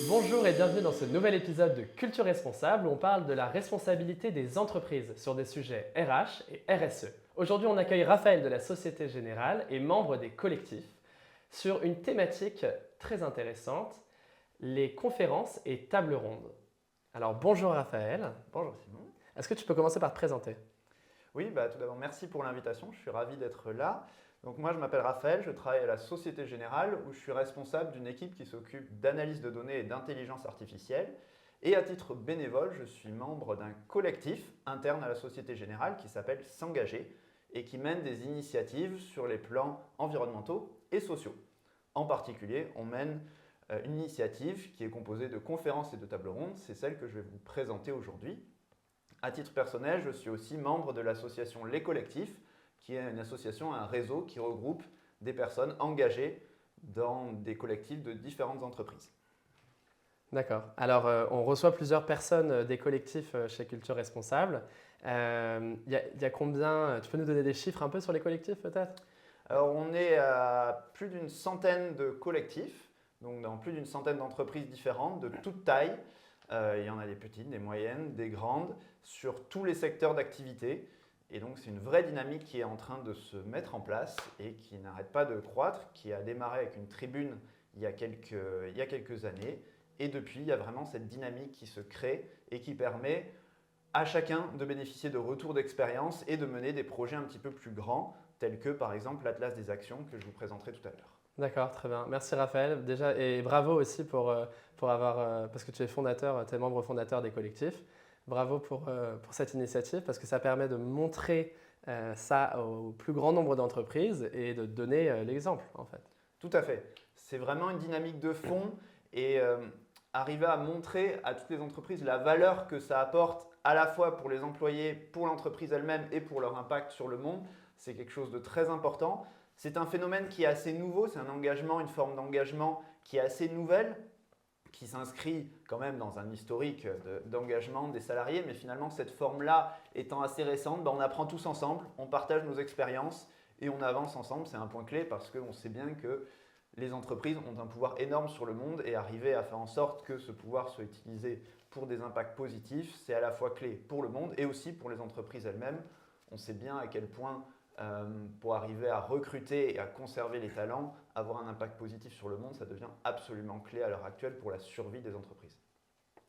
Bonjour et bienvenue dans ce nouvel épisode de Culture Responsable où on parle de la responsabilité des entreprises sur des sujets RH et RSE. Aujourd'hui, on accueille Raphaël de la Société Générale et membre des collectifs sur une thématique très intéressante, les conférences et tables rondes. Alors bonjour Raphaël. Bonjour Simon. Est-ce que tu peux commencer par te présenter? Oui, tout d'abord merci pour l'invitation, je suis ravi d'être là. Donc moi je m'appelle Raphaël, je travaille à la Société Générale où je suis responsable d'une équipe qui s'occupe d'analyse de données et d'intelligence artificielle. Et à titre bénévole, je suis membre d'un collectif interne à la Société Générale qui s'appelle S'engager et qui mène des initiatives sur les plans environnementaux et sociaux. En particulier, on mène une initiative qui est composée de conférences et de tables rondes, c'est celle que je vais vous présenter aujourd'hui. À titre personnel, je suis aussi membre de l'association Les Collectifs, qui est une association, un réseau qui regroupe des personnes engagées dans des collectifs de différentes entreprises. D'accord. Alors, on reçoit plusieurs personnes des collectifs chez Culture Responsable. Il y a combien? Tu peux nous donner des chiffres un peu sur les collectifs peut-être? Alors, on est à plus d'une centaine de collectifs, donc dans plus d'une centaine d'entreprises différentes, de toute taille. Il y en a des petites, des moyennes, des grandes, sur tous les secteurs d'activité. Et donc, c'est une vraie dynamique qui est en train de se mettre en place et qui n'arrête pas de croître, qui a démarré avec une tribune il y a quelques années. Et depuis, il y a vraiment cette dynamique qui se crée et qui permet à chacun de bénéficier de retours d'expérience et de mener des projets un petit peu plus grands, tels que par exemple l'Atlas des actions que je vous présenterai tout à l'heure. D'accord, très bien. Merci Raphaël. Déjà, et bravo aussi pour avoir, parce que tu es fondateur, tu es membre fondateur des collectifs. Bravo pour cette initiative parce que ça permet de montrer ça au plus grand nombre d'entreprises et de donner l'exemple en fait. Tout à fait. C'est vraiment une dynamique de fond et arriver à montrer à toutes les entreprises la valeur que ça apporte à la fois pour les employés, pour l'entreprise elle-même et pour leur impact sur le monde, c'est quelque chose de très important. C'est un phénomène qui est assez nouveau, c'est un engagement, une forme d'engagement qui est assez nouvelle, qui s'inscrit quand même dans un historique d'engagement des salariés, mais finalement cette forme-là étant assez récente, on apprend tous ensemble, on partage nos expériences et on avance ensemble. C'est un point clé parce qu'on sait bien que les entreprises ont un pouvoir énorme sur le monde et arriver à faire en sorte que ce pouvoir soit utilisé pour des impacts positifs, c'est à la fois clé pour le monde et aussi pour les entreprises elles-mêmes. On sait bien à quel point pour arriver à recruter et à conserver les talents, avoir un impact positif sur le monde, ça devient absolument clé à l'heure actuelle pour la survie des entreprises.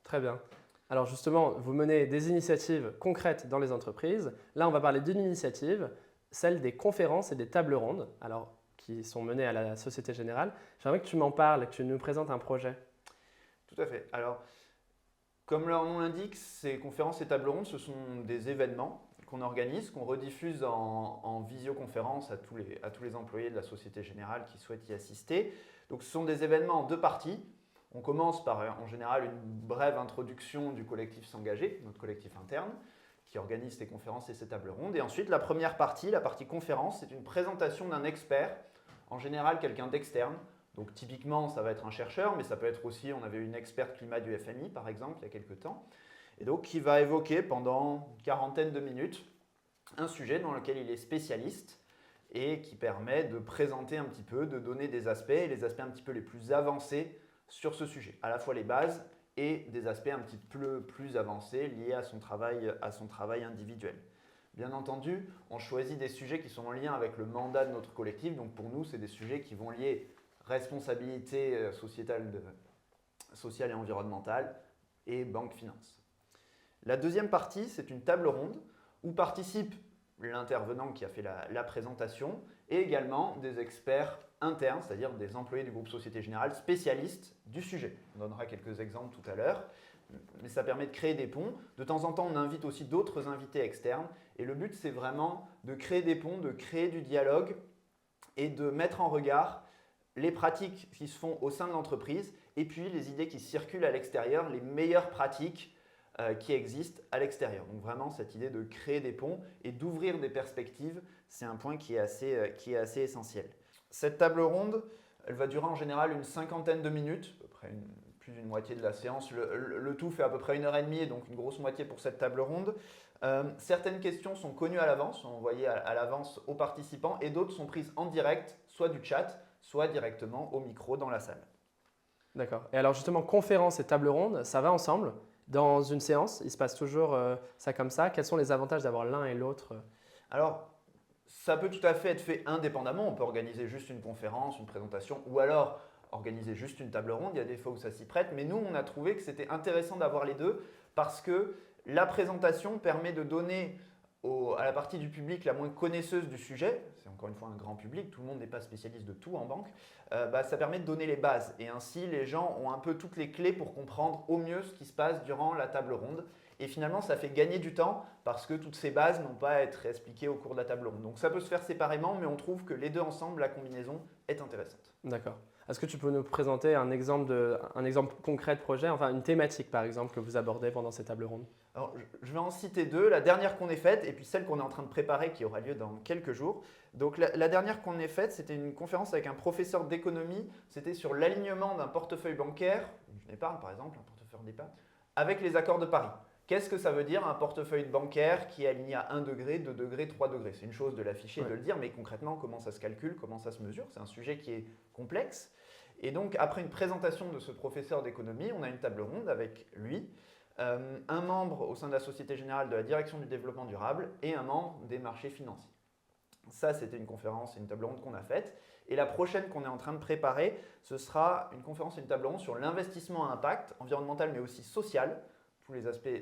Très bien. Alors justement, vous menez des initiatives concrètes dans les entreprises. Là, on va parler d'une initiative, celle des conférences et des tables rondes, alors, qui sont menées à la Société Générale. J'aimerais que tu m'en parles, que tu nous présentes un projet. Tout à fait. Alors, comme leur nom l'indique, ces conférences et tables rondes, ce sont des événements qu'on organise, qu'on rediffuse en visioconférence à tous les employés de la Société Générale qui souhaitent y assister. Donc ce sont des événements en deux parties. On commence par en général une brève introduction du collectif S'engager, notre collectif interne, qui organise ces conférences et ces tables rondes. Et ensuite la première partie, la partie conférence, c'est une présentation d'un expert, en général quelqu'un d'externe. Donc typiquement ça va être un chercheur, mais ça peut être aussi, on avait une experte climat du FMI par exemple il y a quelques temps. Et donc qui va évoquer pendant une quarantaine de minutes un sujet dans lequel il est spécialiste et qui permet de présenter un petit peu, de donner des aspects, et les aspects un petit peu les plus avancés sur ce sujet, à la fois les bases et des aspects un petit peu plus avancés liés à son travail individuel. Bien entendu, on choisit des sujets qui sont en lien avec le mandat de notre collectif, donc pour nous, c'est des sujets qui vont lier responsabilité sociale et environnementale et banque finance. La deuxième partie, c'est une table ronde où participe l'intervenant qui a fait la présentation et également des experts internes, c'est-à-dire des employés du groupe Société Générale spécialistes du sujet. On donnera quelques exemples tout à l'heure, mais ça permet de créer des ponts. De temps en temps, on invite aussi d'autres invités externes et le but, c'est vraiment de créer des ponts, de créer du dialogue et de mettre en regard les pratiques qui se font au sein de l'entreprise et puis les idées qui circulent à l'extérieur, les meilleures pratiques qui existent à l'extérieur. Donc vraiment cette idée de créer des ponts et d'ouvrir des perspectives, c'est un point qui est assez essentiel. Cette table ronde, elle va durer en général une cinquantaine de minutes, à peu près plus d'une moitié de la séance. Le tout fait à peu près 1h30, donc une grosse moitié pour cette table ronde. Certaines questions sont connues à l'avance, sont envoyées à l'avance aux participants et d'autres sont prises en direct, soit du chat, soit directement au micro dans la salle. D'accord. Et alors justement, conférence et table ronde, ça va ensemble? Dans une séance, il se passe toujours ça comme ça. Quels sont les avantages d'avoir l'un et l'autre? Alors, ça peut tout à fait être fait indépendamment. On peut organiser juste une conférence, une présentation, ou alors organiser juste une table ronde. Il y a des fois où ça s'y prête. Mais nous, on a trouvé que c'était intéressant d'avoir les deux parce que la présentation permet de donner à la partie du public la moins connaisseuse du sujet, c'est encore une fois un grand public, tout le monde n'est pas spécialiste de tout en banque, ça permet de donner les bases. Et ainsi, les gens ont un peu toutes les clés pour comprendre au mieux ce qui se passe durant la table ronde. Et finalement, ça fait gagner du temps parce que toutes ces bases n'ont pas à être expliquées au cours de la table ronde. Donc ça peut se faire séparément, mais on trouve que les deux ensemble, la combinaison est intéressante. D'accord. Est-ce que tu peux nous présenter un exemple concret de projet, enfin une thématique par exemple que vous abordez pendant ces tables rondes? Alors, je vais en citer deux, la dernière qu'on ait faite et puis celle qu'on est en train de préparer qui aura lieu dans quelques jours. Donc la dernière qu'on ait faite, c'était une conférence avec un professeur d'économie, c'était sur l'alignement d'un portefeuille bancaire, une épargne par exemple, un portefeuille d'épargne, avec les accords de Paris. Qu'est-ce que ça veut dire un portefeuille bancaire qui est aligné à 1 degré, 2 degrés, 3 degrés? C'est une chose de l'afficher et de le dire, mais concrètement, comment ça se calcule, comment ça se mesure? C'est un sujet qui est complexe. Et donc, après une présentation de ce professeur d'économie, on a une table ronde avec lui, un membre au sein de la Société Générale de la Direction du Développement Durable et un membre des marchés financiers. Ça, c'était une conférence et une table ronde qu'on a faite. Et la prochaine qu'on est en train de préparer, ce sera une conférence et une table ronde sur l'investissement à impact environnemental mais aussi social,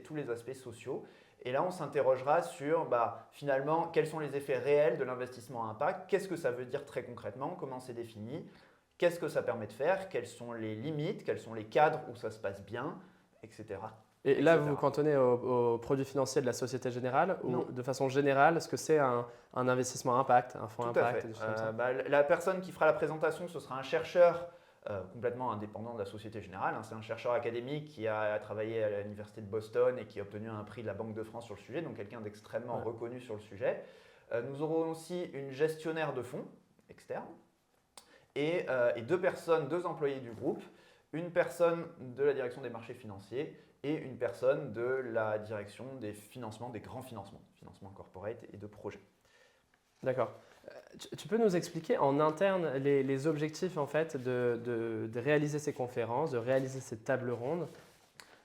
tous les aspects sociaux. Et là, on s'interrogera sur finalement quels sont les effets réels de l'investissement à impact, qu'est-ce que ça veut dire très concrètement, comment c'est défini, qu'est-ce que ça permet de faire, quelles sont les limites, quels sont les cadres où ça se passe bien, etc. Et là, vous vous cantonnez aux produits financiers de la Société Générale ou Non. de façon générale, est-ce que c'est un investissement impact, un fonds Tout à impact fait. des choses comme ça? La personne qui fera la présentation, ce sera un chercheur complètement indépendant de la Société Générale. C'est un chercheur académique qui a travaillé à l'Université de Boston et qui a obtenu un prix de la Banque de France sur le sujet, donc quelqu'un d'extrêmement reconnu sur le sujet. Nous aurons aussi une gestionnaire de fonds externe et deux personnes, deux employés du groupe, une personne de la direction des marchés financiers et une personne de la direction des financements, des grands financements corporate et de projets. D'accord. Tu peux nous expliquer en interne les objectifs en fait de réaliser ces conférences, de réaliser ces tables rondes?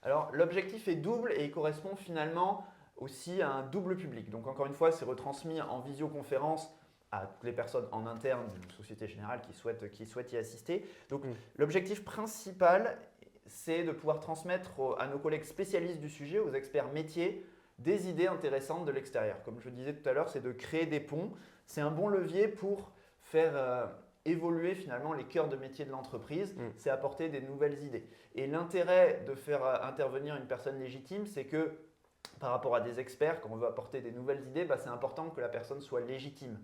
Alors l'objectif est double et il correspond finalement aussi à un double public. Donc encore une fois, c'est retransmis en visioconférence à toutes les personnes en interne d'une Société Générale qui souhaitent y assister. Donc l'objectif principal, c'est de pouvoir transmettre à nos collègues spécialistes du sujet, aux experts métiers, des idées intéressantes de l'extérieur. Comme je le disais tout à l'heure, c'est de créer des ponts. C'est un bon levier pour faire évoluer finalement les cœurs de métier de l'entreprise, c'est apporter des nouvelles idées. Et l'intérêt de faire intervenir une personne légitime, c'est que par rapport à des experts, quand on veut apporter des nouvelles idées, c'est important que la personne soit légitime.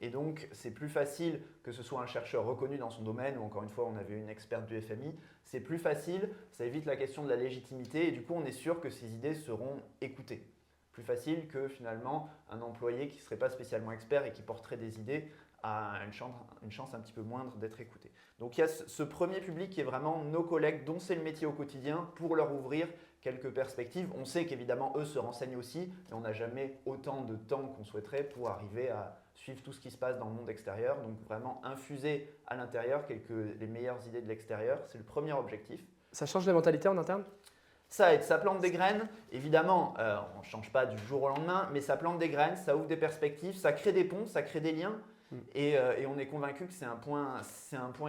Et donc, c'est plus facile que ce soit un chercheur reconnu dans son domaine, ou encore une fois, on avait une experte du FMI. C'est plus facile, ça évite la question de la légitimité, et du coup, on est sûr que ces idées seront écoutées. Plus facile que finalement un employé qui ne serait pas spécialement expert et qui porterait des idées a une chance un petit peu moindre d'être écouté. Donc, il y a ce premier public qui est vraiment nos collègues dont c'est le métier au quotidien pour leur ouvrir quelques perspectives. On sait qu'évidemment, eux se renseignent aussi, mais on n'a jamais autant de temps qu'on souhaiterait pour arriver à suivre tout ce qui se passe dans le monde extérieur. Donc vraiment infuser à l'intérieur les meilleures idées de l'extérieur, c'est le premier objectif. Ça change les mentalités en interne? Ça aide, ça plante des graines. Évidemment, on ne change pas du jour au lendemain, mais ça plante des graines, ça ouvre des perspectives, ça crée des ponts, ça crée des liens. Et on est convaincu que c'est un point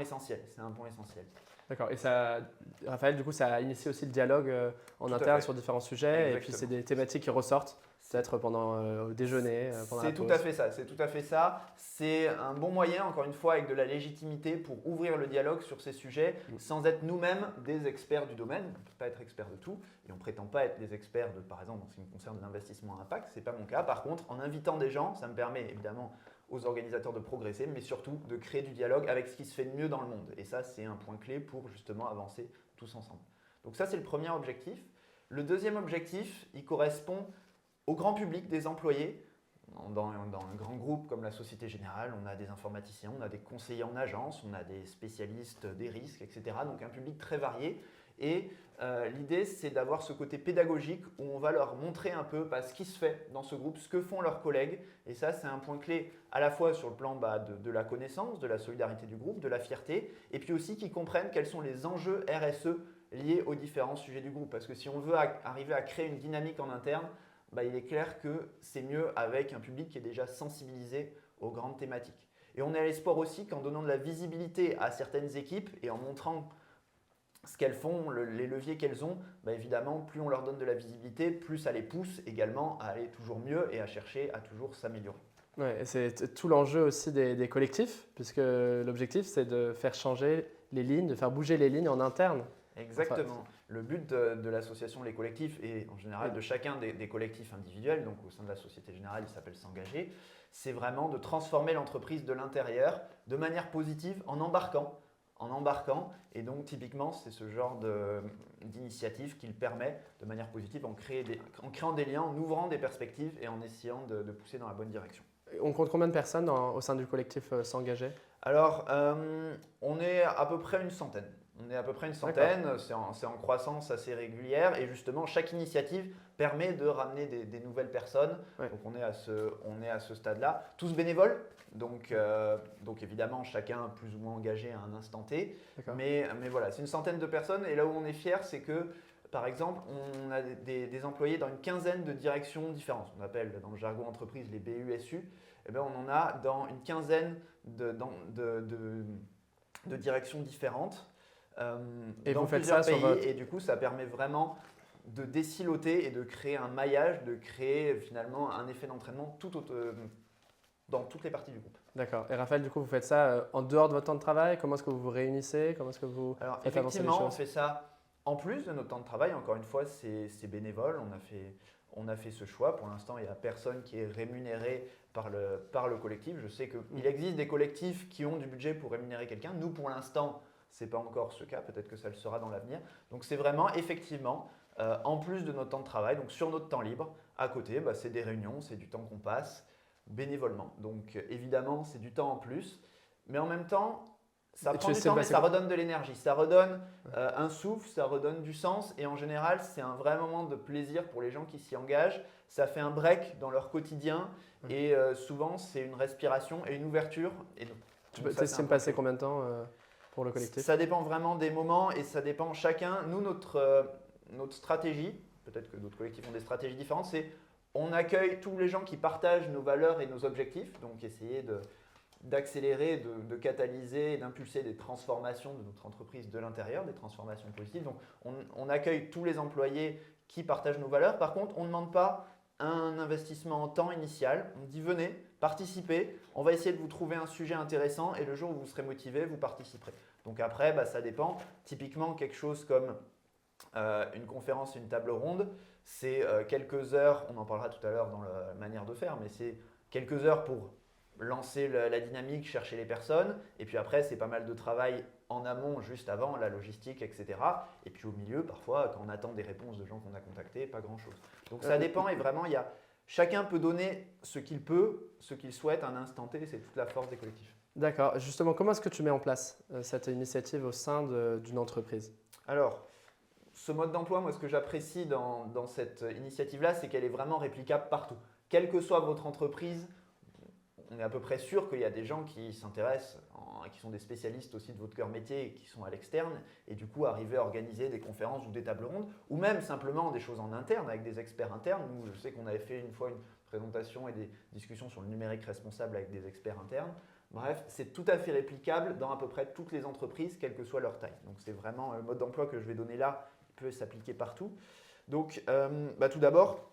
essentiel. C'est un point essentiel. D'accord. Et ça, Raphaël, du coup, ça a initié aussi le dialogue en interne sur différents sujets. Exactement. Et puis, c'est des thématiques qui ressortent peut-être pendant au déjeuner, pendant la pause. C'est tout à fait ça. C'est un bon moyen, encore une fois, avec de la légitimité pour ouvrir le dialogue sur ces sujets sans être nous-mêmes des experts du domaine. On ne peut pas être expert de tout et on ne prétend pas être les experts de, par exemple, en ce qui me concerne l'investissement à impact. Ce n'est pas mon cas. Par contre, en invitant des gens, ça me permet évidemment aux organisateurs de progresser, mais surtout de créer du dialogue avec ce qui se fait de mieux dans le monde. Et ça, c'est un point clé pour justement avancer tous ensemble. Donc ça, c'est le premier objectif. Le deuxième objectif, il correspond au grand public des employés. Dans un grand groupe comme la Société Générale, on a des informaticiens, on a des conseillers en agence, on a des spécialistes des risques, etc. Donc un public très varié. Et l'idée, c'est d'avoir ce côté pédagogique où on va leur montrer un peu ce qui se fait dans ce groupe, ce que font leurs collègues. Et ça, c'est un point clé à la fois sur le plan de la connaissance, de la solidarité du groupe, de la fierté, et puis aussi qu'ils comprennent quels sont les enjeux RSE liés aux différents sujets du groupe. Parce que si on veut arriver à créer une dynamique en interne, il est clair que c'est mieux avec un public qui est déjà sensibilisé aux grandes thématiques. Et on est à l'espoir aussi qu'en donnant de la visibilité à certaines équipes et en montrant ce qu'elles font, les leviers qu'elles ont, évidemment, plus on leur donne de la visibilité, plus ça les pousse également à aller toujours mieux et à chercher à toujours s'améliorer. Ouais, et c'est tout l'enjeu aussi des collectifs, puisque l'objectif, c'est de faire changer les lignes, de faire bouger les lignes en interne. Exactement. Enfin, le but de l'association Les Collectifs et en général de chacun des collectifs individuels, donc au sein de la Société Générale, il s'appelle S'engager, c'est vraiment de transformer l'entreprise de l'intérieur de manière positive en embarquant. Et donc typiquement, c'est ce genre d'initiative qui le permet de manière positive en créant des liens, en ouvrant des perspectives et en essayant de pousser dans la bonne direction. On compte combien de personnes au sein du collectif S'engager? Alors, on est à peu près une centaine. C'est en croissance assez régulière et justement chaque initiative permet de ramener des nouvelles personnes. Ouais. Donc on est à ce stade-là, tous bénévoles, donc évidemment chacun plus ou moins engagé à un instant T. Mais voilà, c'est une centaine de personnes et là où on est fier, c'est que par exemple, on a des employés dans une quinzaine de directions différentes. On appelle dans le jargon entreprise les BUSU. On en a dans une quinzaine de directions différentes. Et dans vous faites plusieurs ça pays sur votre... et du coup ça permet vraiment de désiloter et de créer un maillage, de créer finalement un effet d'entraînement dans toutes les parties du groupe. D'accord. Et Raphaël, du coup, vous faites ça en dehors de votre temps de travail? Comment est-ce que vous vous réunissez? Comment est-ce que vous Alors faites avancer les effectivement, on choses? fait ça en plus de notre temps de travail. Encore une fois, c'est bénévole. On a fait ce choix. Pour l'instant, il n'y a personne qui est rémunéré par le collectif. Je sais qu'il existe des collectifs qui ont du budget pour rémunérer quelqu'un. Nous, pour l'instant, ce n'est pas encore ce cas. Peut-être que ça le sera dans l'avenir. Donc, c'est vraiment effectivement, en plus de notre temps de travail, donc sur notre temps libre, à côté, c'est des réunions, c'est du temps qu'on passe bénévolement. Donc, évidemment, c'est du temps en plus. Mais en même temps, ça prend du temps, mais ça redonne de l'énergie. Ça redonne un souffle, ça redonne du sens. Et en général, c'est un vrai moment de plaisir pour les gens qui s'y engagent. Ça fait un break dans leur quotidien. Et souvent, c'est une respiration et une ouverture. Et donc, tu estimes passer combien de temps pour le collectif? Ça dépend vraiment des moments et ça dépend chacun. Nous, notre stratégie, peut-être que d'autres collectifs ont des stratégies différentes, c'est on accueille tous les gens qui partagent nos valeurs et nos objectifs. Donc, essayer d'accélérer, de catalyser et d'impulser des transformations de notre entreprise de l'intérieur, des transformations positives. Donc, on accueille tous les employés qui partagent nos valeurs. Par contre, on ne demande pas un investissement en temps initial. On dit venez, participez. On va essayer de vous trouver un sujet intéressant et le jour où vous serez motivé, vous participerez. Donc après, ça dépend. Typiquement, quelque chose comme une conférence, une table ronde, c'est quelques heures, on en parlera tout à l'heure dans la manière de faire, mais c'est quelques heures pour lancer la dynamique, chercher les personnes. Et puis après, c'est pas mal de travail en amont, juste avant, la logistique, etc. Et puis au milieu, parfois, quand on attend des réponses de gens qu'on a contactés, pas grand-chose. Donc ça dépend et vraiment, chacun peut donner ce qu'il peut, ce qu'il souhaite à un instant T. C'est toute la force des collectifs. D'accord. Justement, comment est-ce que tu mets en place cette initiative au sein d'une entreprise? Alors, ce mode d'emploi, moi, ce que j'apprécie dans cette initiative-là, c'est qu'elle est vraiment réplicable partout. Quelle que soit votre entreprise, on est à peu près sûr qu'il y a des gens qui s'intéressent, qui sont des spécialistes aussi de votre cœur métier et qui sont à l'externe et du coup arriver à organiser des conférences ou des tables rondes ou même simplement des choses en interne avec des experts internes. Nous, je sais qu'on avait fait une fois une présentation et des discussions sur le numérique responsable avec des experts internes. Bref, c'est tout à fait réplicable dans à peu près toutes les entreprises, quelle que soit leur taille. Donc c'est vraiment le mode d'emploi que je vais donner là, il peut s'appliquer partout. Donc tout d'abord,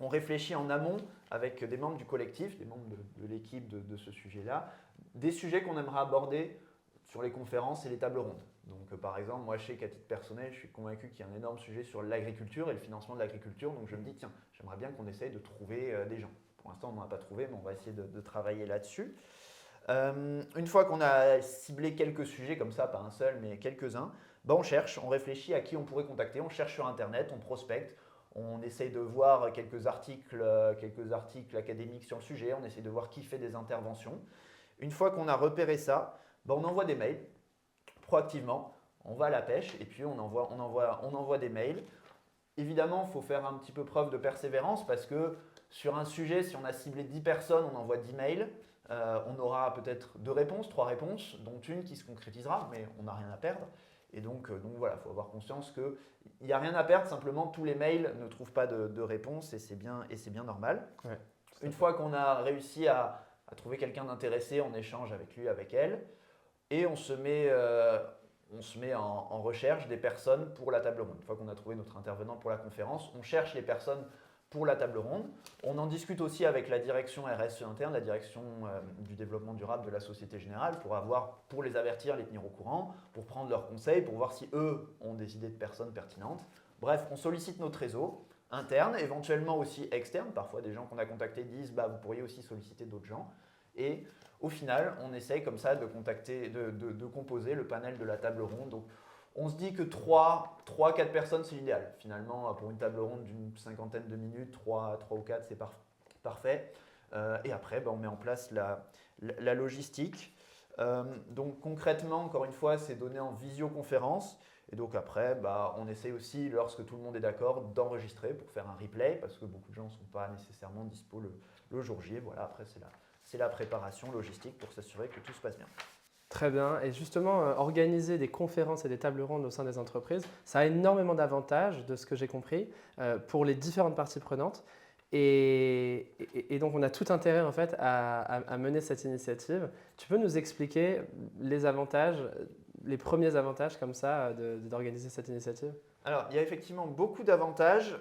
on réfléchit en amont avec des membres du collectif, des membres de l'équipe de ce sujet-là, des sujets qu'on aimerait aborder sur les conférences et les tables rondes. Donc par exemple, moi je sais qu'à titre personnel, je suis convaincu qu'il y a un énorme sujet sur l'agriculture et le financement de l'agriculture. Donc je me dis, tiens, j'aimerais bien qu'on essaye de trouver des gens. Pour l'instant, on n'en a pas trouvé, mais on va essayer de travailler là-dessus. Une fois qu'on a ciblé quelques sujets comme ça, pas un seul, mais quelques-uns, on cherche, on réfléchit à qui on pourrait contacter, on cherche sur Internet, on prospecte. On essaye de voir quelques articles académiques sur le sujet, on essaye de voir qui fait des interventions. Une fois qu'on a repéré ça, on envoie des mails proactivement on va à la pêche et puis on envoie des mails. Évidemment, il faut faire un petit peu preuve de persévérance parce que sur un sujet, si on a ciblé 10 personnes, on envoie 10 mails. On aura peut-être 2 réponses, 3 réponses, dont une qui se concrétisera, mais on n'a rien à perdre. Et donc voilà, il faut avoir conscience qu'il n'y a rien à perdre, simplement tous les mails ne trouvent pas de réponse et c'est bien normal. Ouais, une fois qu'on a réussi à trouver quelqu'un d'intéressé, on échange avec lui, avec elle, et on se met en recherche des personnes pour la table ronde. Une fois qu'on a trouvé notre intervenant pour la conférence, on cherche les personnes pour la table ronde. On en discute aussi avec la direction RSE interne, la direction du développement durable de la Société Générale, pour les avertir, les tenir au courant, pour prendre leurs conseils, pour voir si eux ont des idées de personnes pertinentes. Bref, on sollicite notre réseau interne, éventuellement aussi externe. Parfois, des gens qu'on a contactés disent vous pourriez aussi solliciter d'autres gens. Et au final, on essaye comme ça de composer le panel de la table ronde. Donc, on se dit que 3-4 personnes, c'est l'idéal. Finalement, pour une table ronde d'une 50aine de minutes, 3 ou 4, c'est parfait. Et après, on met en place la logistique. Donc concrètement, encore une fois, c'est donné en visioconférence. Et donc après, on essaie aussi, lorsque tout le monde est d'accord, d'enregistrer pour faire un replay, parce que beaucoup de gens ne sont pas nécessairement dispo le jour J. Et voilà, après, c'est la préparation logistique pour s'assurer que tout se passe bien. Très bien. Et justement, organiser des conférences et des tables rondes au sein des entreprises, ça a énormément d'avantages, de ce que j'ai compris, pour les différentes parties prenantes. Et donc, on a tout intérêt en fait à mener cette initiative. Tu peux nous expliquer les avantages, les premiers avantages comme ça d'organiser cette initiative? Alors, il y a effectivement beaucoup d'avantages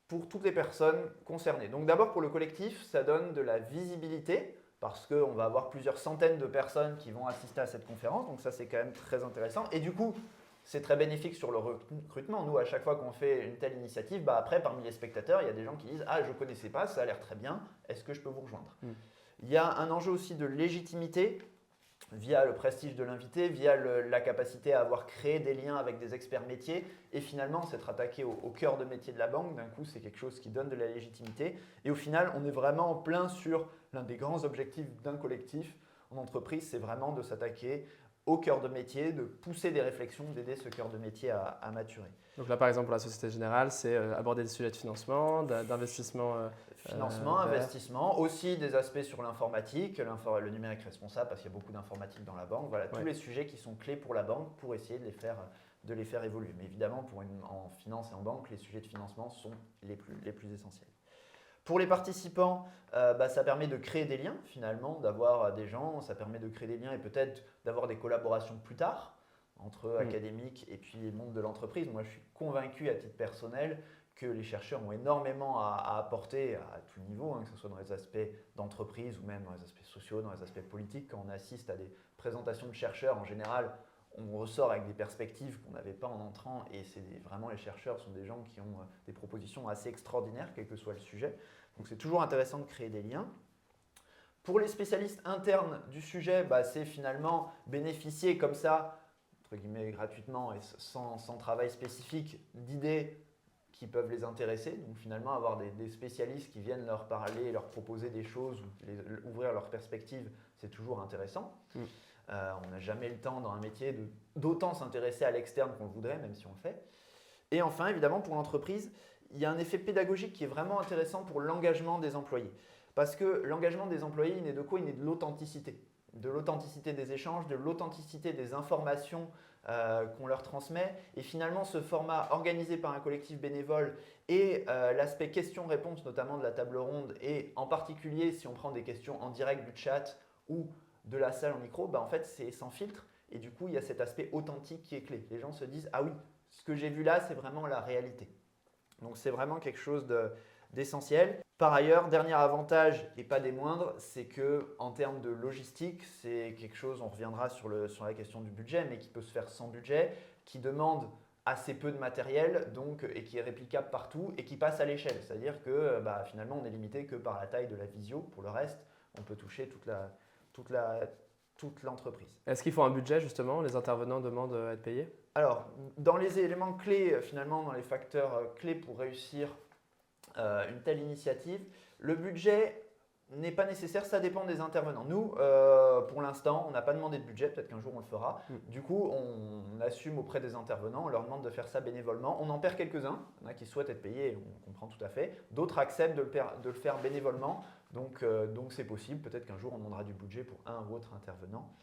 pour toutes les personnes concernées. Donc d'abord, pour le collectif, ça donne de la visibilité parce qu'on va avoir plusieurs centaines de personnes qui vont assister à cette conférence. Donc ça, c'est quand même très intéressant. Et du coup, c'est très bénéfique sur le recrutement. Nous, à chaque fois qu'on fait une telle initiative, après, parmi les spectateurs, il y a des gens qui disent « Ah, je ne connaissais pas, ça a l'air très bien, est-ce que je peux vous rejoindre ?» Il y a un enjeu aussi de légitimité via le prestige de l'invité, via la capacité à avoir créé des liens avec des experts métiers et finalement s'être attaqué au cœur de métier de la banque. D'un coup, c'est quelque chose qui donne de la légitimité. Et au final, on est vraiment en plein sur l'un des grands objectifs d'un collectif en entreprise, c'est vraiment de s'attaquer au cœur de métier, de pousser des réflexions, d'aider ce cœur de métier à maturer. Donc là, par exemple, pour la Société Générale, c'est aborder des sujets de financement, d'investissement. Financement, investissement, aussi des aspects sur l'informatique, le numérique responsable, parce qu'il y a beaucoup d'informatique dans la banque. Voilà, tous les sujets qui sont clés pour la banque pour essayer de les faire évoluer. Mais évidemment, en finance et en banque, les sujets de financement sont les plus essentiels. Pour les participants, ça permet de créer des liens finalement, d'avoir des gens, ça permet de créer des liens et peut-être d'avoir des collaborations plus tard entre académiques et puis le monde de l'entreprise. Moi, je suis convaincu à titre personnel que les chercheurs ont énormément à apporter à tout niveau, que ce soit dans les aspects d'entreprise ou même dans les aspects sociaux, dans les aspects politiques. Quand on assiste à des présentations de chercheurs, en général, on ressort avec des perspectives qu'on n'avait pas en entrant et vraiment les chercheurs sont des gens qui ont des propositions assez extraordinaires, quel que soit le sujet. Donc c'est toujours intéressant de créer des liens. Pour les spécialistes internes du sujet, c'est finalement bénéficier comme ça, entre guillemets gratuitement et sans travail spécifique, d'idées qui peuvent les intéresser. Donc finalement avoir des spécialistes qui viennent leur parler, leur proposer des choses, ou ouvrir leurs perspectives, c'est toujours intéressant. On n'a jamais le temps dans un métier d'autant s'intéresser à l'externe qu'on le voudrait, même si on le fait. Et enfin, évidemment, pour l'entreprise, il y a un effet pédagogique qui est vraiment intéressant pour l'engagement des employés. Parce que l'engagement des employés, il naît de quoi? Il naît de l'authenticité. De l'authenticité des échanges, de l'authenticité des informations qu'on leur transmet. Et finalement, ce format organisé par un collectif bénévole et l'aspect questions-réponses, notamment de la table ronde, et en particulier si on prend des questions en direct du chat ou de la salle en micro, en fait, c'est sans filtre. Et du coup, il y a cet aspect authentique qui est clé. Les gens se disent « Ah oui, ce que j'ai vu là, c'est vraiment la réalité ». Donc, c'est vraiment quelque chose d'essentiel. Par ailleurs, dernier avantage, et pas des moindres, c'est qu'en termes de logistique, c'est quelque chose, on reviendra sur la question du budget, mais qui peut se faire sans budget, qui demande assez peu de matériel et qui est réplicable partout et qui passe à l'échelle. C'est-à-dire que finalement, on n'est limité que par la taille de la visio. Pour le reste, on peut toucher toute l'entreprise. Est-ce qu'il faut un budget justement? Les intervenants demandent à être payés? Alors, dans les éléments clés, finalement, dans les facteurs clés pour réussir une telle initiative, le budget, n'est pas nécessaire, ça dépend des intervenants. Nous, pour l'instant, on n'a pas demandé de budget, peut-être qu'un jour on le fera. Du coup, on assume auprès des intervenants, on leur demande de faire ça bénévolement. On en perd quelques-uns, il y en a qui souhaitent être payés, on comprend tout à fait. D'autres acceptent de le faire bénévolement, donc c'est possible. Peut-être qu'un jour on demandera du budget pour un ou autre intervenant.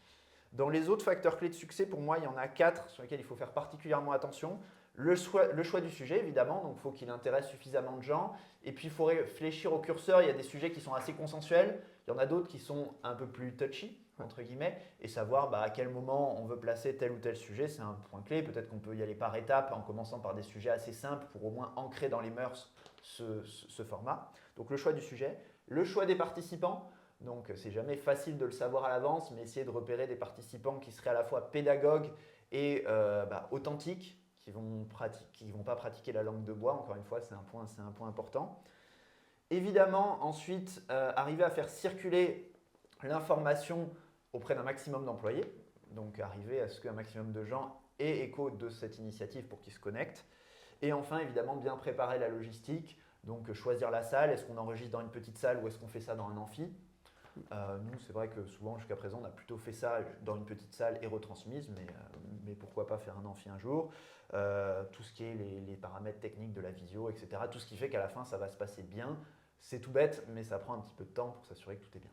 Dans les autres facteurs clés de succès, pour moi, il y en a 4 sur lesquels il faut faire particulièrement attention. Le choix du sujet, évidemment, donc il faut qu'il intéresse suffisamment de gens. Et puis, il faut réfléchir au curseur. Il y a des sujets qui sont assez consensuels. Il y en a d'autres qui sont un peu plus touchy, entre guillemets. Et savoir à quel moment on veut placer tel ou tel sujet, c'est un point clé. Peut-être qu'on peut y aller par étapes en commençant par des sujets assez simples pour au moins ancrer dans les mœurs ce format. Donc, le choix du sujet. Le choix des participants. Donc, c'est jamais facile de le savoir à l'avance, mais essayer de repérer des participants qui seraient à la fois pédagogues et authentiques, qui ne vont pas pratiquer la langue de bois. Encore une fois, c'est un point important. Évidemment, ensuite, arriver à faire circuler l'information auprès d'un maximum d'employés. Donc, arriver à ce qu'un maximum de gens aient écho de cette initiative pour qu'ils se connectent. Et enfin, évidemment, bien préparer la logistique. Donc, choisir la salle. Est-ce qu'on enregistre dans une petite salle ou est-ce qu'on fait ça dans un amphi ? Nous, c'est vrai que souvent, jusqu'à présent, on a plutôt fait ça dans une petite salle et retransmise, mais pourquoi pas faire un amphi un jour. Tout ce qui est les paramètres techniques de la visio, etc. Tout ce qui fait qu'à la fin, ça va se passer bien. C'est tout bête, mais ça prend un petit peu de temps pour s'assurer que tout est bien.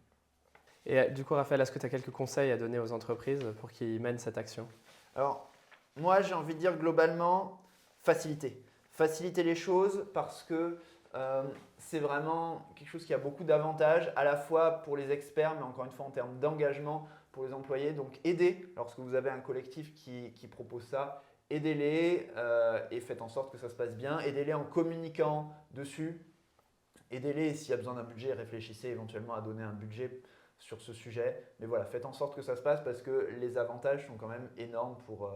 Et du coup, Raphaël, est-ce que tu as quelques conseils à donner aux entreprises pour qu'ils mènent cette action ? Alors, moi, j'ai envie de dire globalement, faciliter. Faciliter les choses parce que c'est vraiment quelque chose qui a beaucoup d'avantages, à la fois pour les experts, mais encore une fois en termes d'engagement pour les employés. Donc, aidez, lorsque vous avez un collectif qui propose ça, aidez-les et faites en sorte que ça se passe bien. Aidez-les en communiquant dessus. Aidez-les, s'il y a besoin d'un budget, réfléchissez éventuellement à donner un budget sur ce sujet. Mais voilà, faites en sorte que ça se passe parce que les avantages sont quand même énormes pour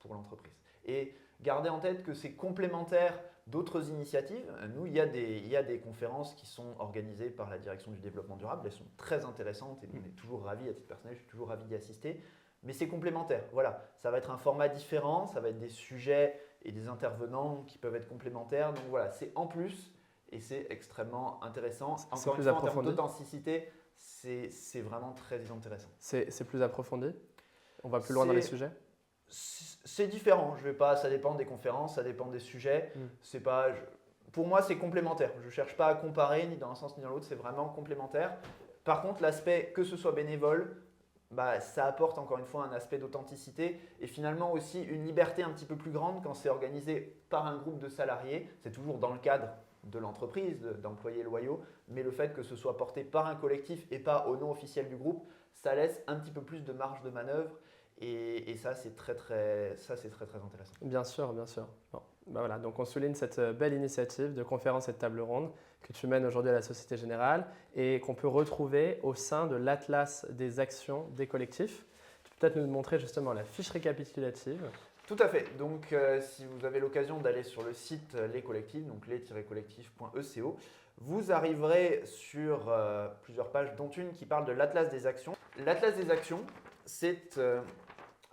l'entreprise. Et gardez en tête que c'est complémentaire d'autres initiatives. Nous, il y a des conférences qui sont organisées par la direction du développement durable. Elles sont très intéressantes et on est toujours ravis, à titre personnel, je suis toujours ravi d'y assister. Mais c'est complémentaire. Voilà, ça va être un format différent, ça va être des sujets et des intervenants qui peuvent être complémentaires. Donc voilà, c'est en plus et c'est extrêmement intéressant. Encore une fois, en termes d'authenticité, c'est vraiment très intéressant. C'est plus approfondi ? On va plus loin dans les sujets ? C'est différent. Ça dépend des conférences, ça dépend des sujets. Pour moi, c'est complémentaire. Je ne cherche pas à comparer ni dans un sens ni dans l'autre. C'est vraiment complémentaire. Par contre, l'aspect que ce soit bénévole, ça apporte encore une fois un aspect d'authenticité et finalement aussi une liberté un petit peu plus grande quand c'est organisé par un groupe de salariés. C'est toujours dans le cadre de l'entreprise, d'employés loyaux, mais le fait que ce soit porté par un collectif et pas au nom officiel du groupe, ça laisse un petit peu plus de marge de manœuvre. Et ça, c'est très intéressant. Bien sûr, bien sûr. Bon, voilà, donc on souligne cette belle initiative de conférence et de table ronde que tu mènes aujourd'hui à la Société Générale et qu'on peut retrouver au sein de l'Atlas des actions des collectifs. Tu peux peut-être nous montrer justement la fiche récapitulative. Tout à fait. Donc, si vous avez l'occasion d'aller sur le site Les Collectifs, donc les-collectifs.eco, vous arriverez sur plusieurs pages, dont une qui parle de l'Atlas des actions. L'Atlas des actions, c'est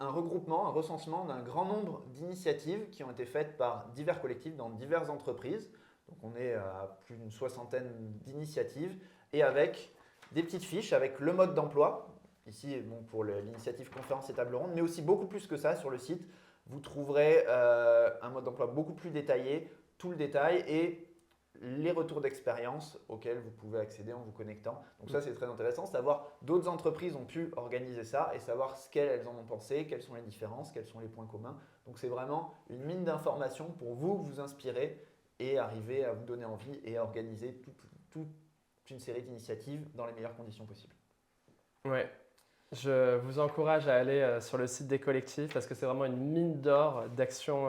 un regroupement, un recensement d'un grand nombre d'initiatives qui ont été faites par divers collectifs dans diverses entreprises. Donc on est à plus d'une soixantaine d'initiatives et avec des petites fiches avec le mode d'emploi, ici pour l'initiative conférence et table ronde, mais aussi beaucoup plus que ça sur le site. Vous trouverez un mode d'emploi beaucoup plus détaillé, tout le détail et les retours d'expérience auxquels vous pouvez accéder en vous connectant. Donc ça, c'est très intéressant, savoir d'autres entreprises ont pu organiser ça et savoir ce qu'elles en ont pensé, quelles sont les différences, quels sont les points communs. Donc c'est vraiment une mine d'informations pour vous inspirer et arriver à vous donner envie et à organiser toute une série d'initiatives dans les meilleures conditions possibles. Ouais. Je vous encourage à aller sur le site des collectifs parce que c'est vraiment une mine d'or d'actions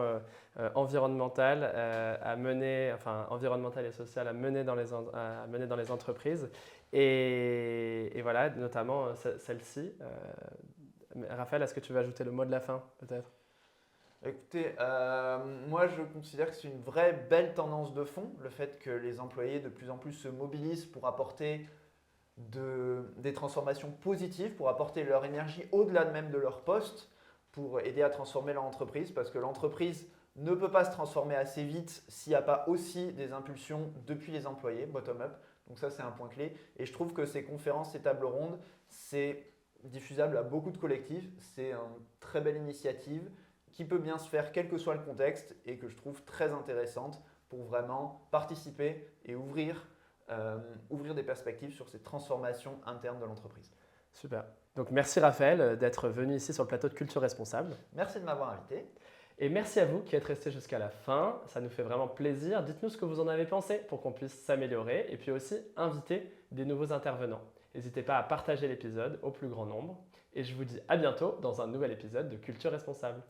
environnementales à mener, enfin environnementales et sociales à mener dans les entreprises. Et voilà, notamment celle-ci. Raphaël, est-ce que tu veux ajouter le mot de la fin peut-être ? Écoutez, moi je considère que c'est une vraie belle tendance de fond, le fait que les employés de plus en plus se mobilisent pour apporter des transformations positives, pour apporter leur énergie au-delà même de leur poste, pour aider à transformer leur entreprise, parce que l'entreprise ne peut pas se transformer assez vite s'il n'y a pas aussi des impulsions depuis les employés, bottom-up. Donc ça, c'est un point clé. Et je trouve que ces conférences, ces tables rondes, c'est diffusable à beaucoup de collectifs. C'est une très belle initiative qui peut bien se faire quel que soit le contexte et que je trouve très intéressante pour vraiment participer et ouvrir des perspectives sur ces transformations internes de l'entreprise. Super. Donc merci Raphaël d'être venu ici sur le plateau de Culture Responsable. Merci de m'avoir invité. Et merci à vous qui êtes restés jusqu'à la fin. Ça nous fait vraiment plaisir. Dites-nous ce que vous en avez pensé pour qu'on puisse s'améliorer et puis aussi inviter des nouveaux intervenants. N'hésitez pas à partager l'épisode au plus grand nombre. Et je vous dis à bientôt dans un nouvel épisode de Culture Responsable.